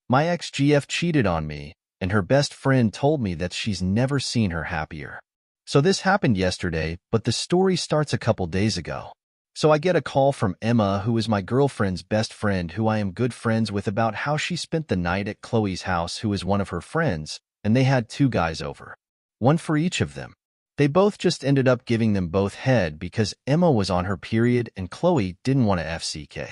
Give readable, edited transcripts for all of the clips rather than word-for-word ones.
My ex-GF cheated on me, and her best friend told me that she's never seen her happier. So this happened yesterday, but the story starts a couple days ago. So I get a call from Emma, who is my girlfriend's best friend, who I am good friends with, about how she spent the night at Chloe's house, who is one of her friends, and they had two guys over. One for each of them. They both just ended up giving them both head because Emma was on her period and Chloe didn't want to FCK.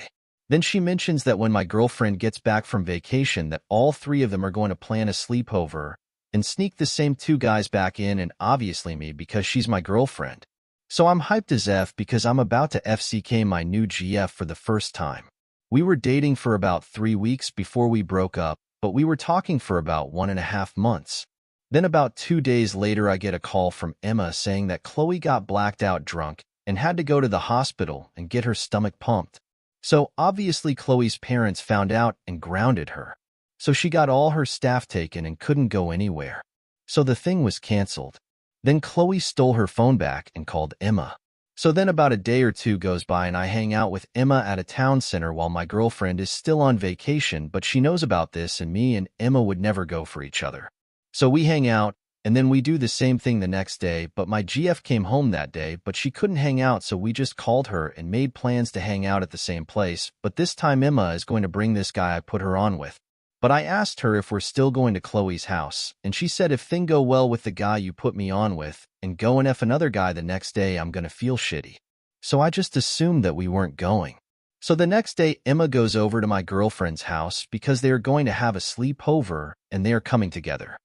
Then she mentions that when my girlfriend gets back from vacation that all three of them are going to plan a sleepover and sneak the same two guys back in, and obviously me because she's my girlfriend. So I'm hyped as F because I'm about to FCK my new GF for the first time. We were dating for about 3 weeks before we broke up, but we were talking for about 1.5 months. Then about 2 days later I get a call from Emma saying that Chloe got blacked out drunk and had to go to the hospital and get her stomach pumped. So obviously Chloe's parents found out and grounded her. So she got all her staff taken and couldn't go anywhere. So the thing was canceled. Then Chloe stole her phone back and called Emma. So then about a day or two goes by and I hang out with Emma at a town center while my girlfriend is still on vacation, but she knows about this and me and Emma would never go for each other. So we hang out, and then we do the same thing the next day, but my GF came home that day, but she couldn't hang out, so we just called her and made plans to hang out at the same place, but this time Emma is going to bring this guy I put her on with. But I asked her if we're still going to Chloe's house, and she said if things go well with the guy you put me on with, and go and F another guy the next day, I'm gonna feel shitty. So I just assumed that we weren't going. So the next day, Emma goes over to my girlfriend's house because they are going to have a sleepover, and they are coming together.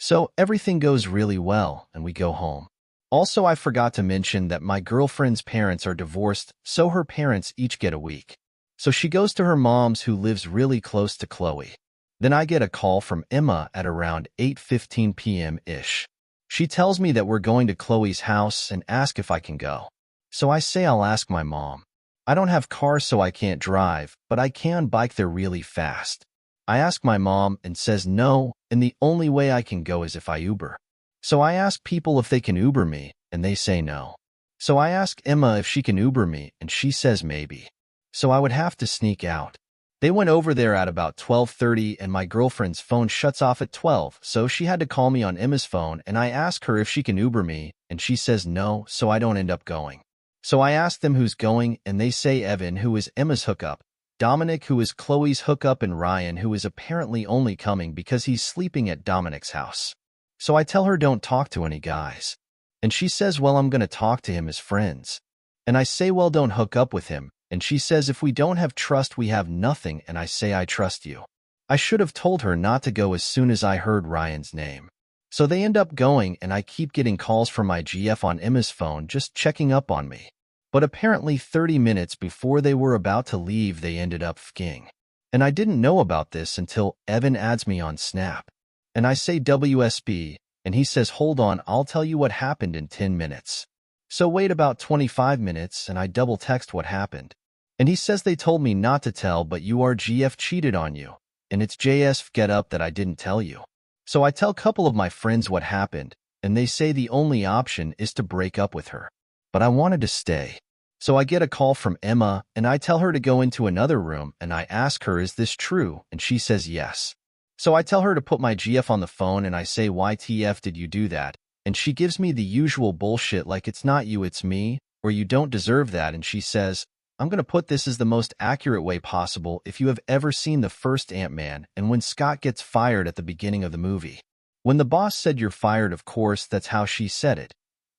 So everything goes really well, and we go home. Also, I forgot to mention that my girlfriend's parents are divorced, so her parents each get a week. So she goes to her mom's, who lives really close to Chloe. Then I get a call from Emma at around 8:15 p.m.-ish. She tells me that we're going to Chloe's house and asks if I can go. So I say I'll ask my mom. I don't have cars, so I can't drive, but I can bike there really fast. I ask my mom and says no, and the only way I can go is if I Uber. So I ask people if they can Uber me, and they say no. So I ask Emma if she can Uber me, and she says maybe. So I would have to sneak out. They went over there at about 12:30, and my girlfriend's phone shuts off at 12, so she had to call me on Emma's phone, and I ask her if she can Uber me, and she says no, so I don't end up going. So I ask them who's going, and they say Evan, who is Emma's hookup, Dominic, who is Chloe's hookup, and Ryan, who is apparently only coming because he's sleeping at Dominic's house. So I tell her don't talk to any guys. And she says, well, I'm going to talk to him as friends. And I say, well, don't hook up with him. And she says, if we don't have trust, we have nothing. And I say, I trust you. I should have told her not to go as soon as I heard Ryan's name. So they end up going, and I keep getting calls from my GF on Emma's phone just checking up on me. But apparently 30 minutes before they were about to leave, they ended up f***ing. And I didn't know about this until Evan adds me on Snap. And I say WSB, and he says, hold on, I'll tell you what happened in 10 minutes. So wait about 25 minutes, and I double text what happened. And he says they told me not to tell, but your GF cheated on you. And it's JS get up that I didn't tell you. So I tell a couple of my friends what happened, and they say the only option is to break up with her. But I wanted to stay. So I get a call from Emma, and I tell her to go into another room, and I ask her, is this true? And she says yes. So I tell her to put my GF on the phone, and I say, YTF did you do that? And she gives me the usual bullshit like it's not you, it's me, or you don't deserve that. And she says, I'm going to put this as the most accurate way possible. If you have ever seen the first Ant-Man and when Scott gets fired at the beginning of the movie. When the boss said you're fired, of course, that's how she said it.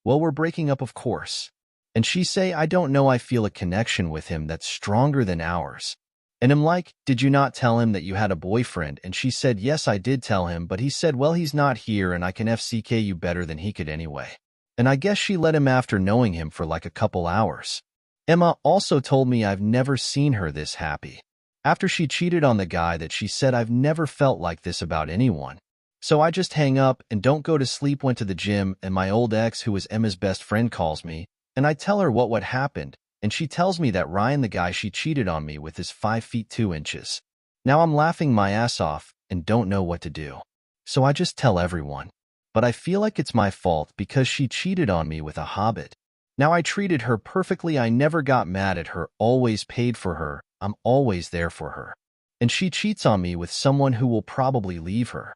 Well, we're breaking up, of course. And she say, I don't know, I feel a connection with him that's stronger than ours. And I'm like, did you not tell him that you had a boyfriend? And she said, yes, I did tell him, but he said, well, he's not here and I can FCK you better than he could anyway. And I guess she let him after knowing him for like a couple hours. Emma also told me I've never seen her this happy. After she cheated on the guy that she said, I've never felt like this about anyone. So I just hang up and don't go to sleep, went to the gym, and my old ex, who was Emma's best friend, calls me, and I tell her what happened, and she tells me that Ryan, the guy she cheated on me with, is 5 feet 2 inches. Now I'm laughing my ass off and don't know what to do. So I just tell everyone. But I feel like it's my fault because she cheated on me with a hobbit. Now I treated her perfectly, I never got mad at her, always paid for her, I'm always there for her. and she cheats on me with someone who will probably leave her.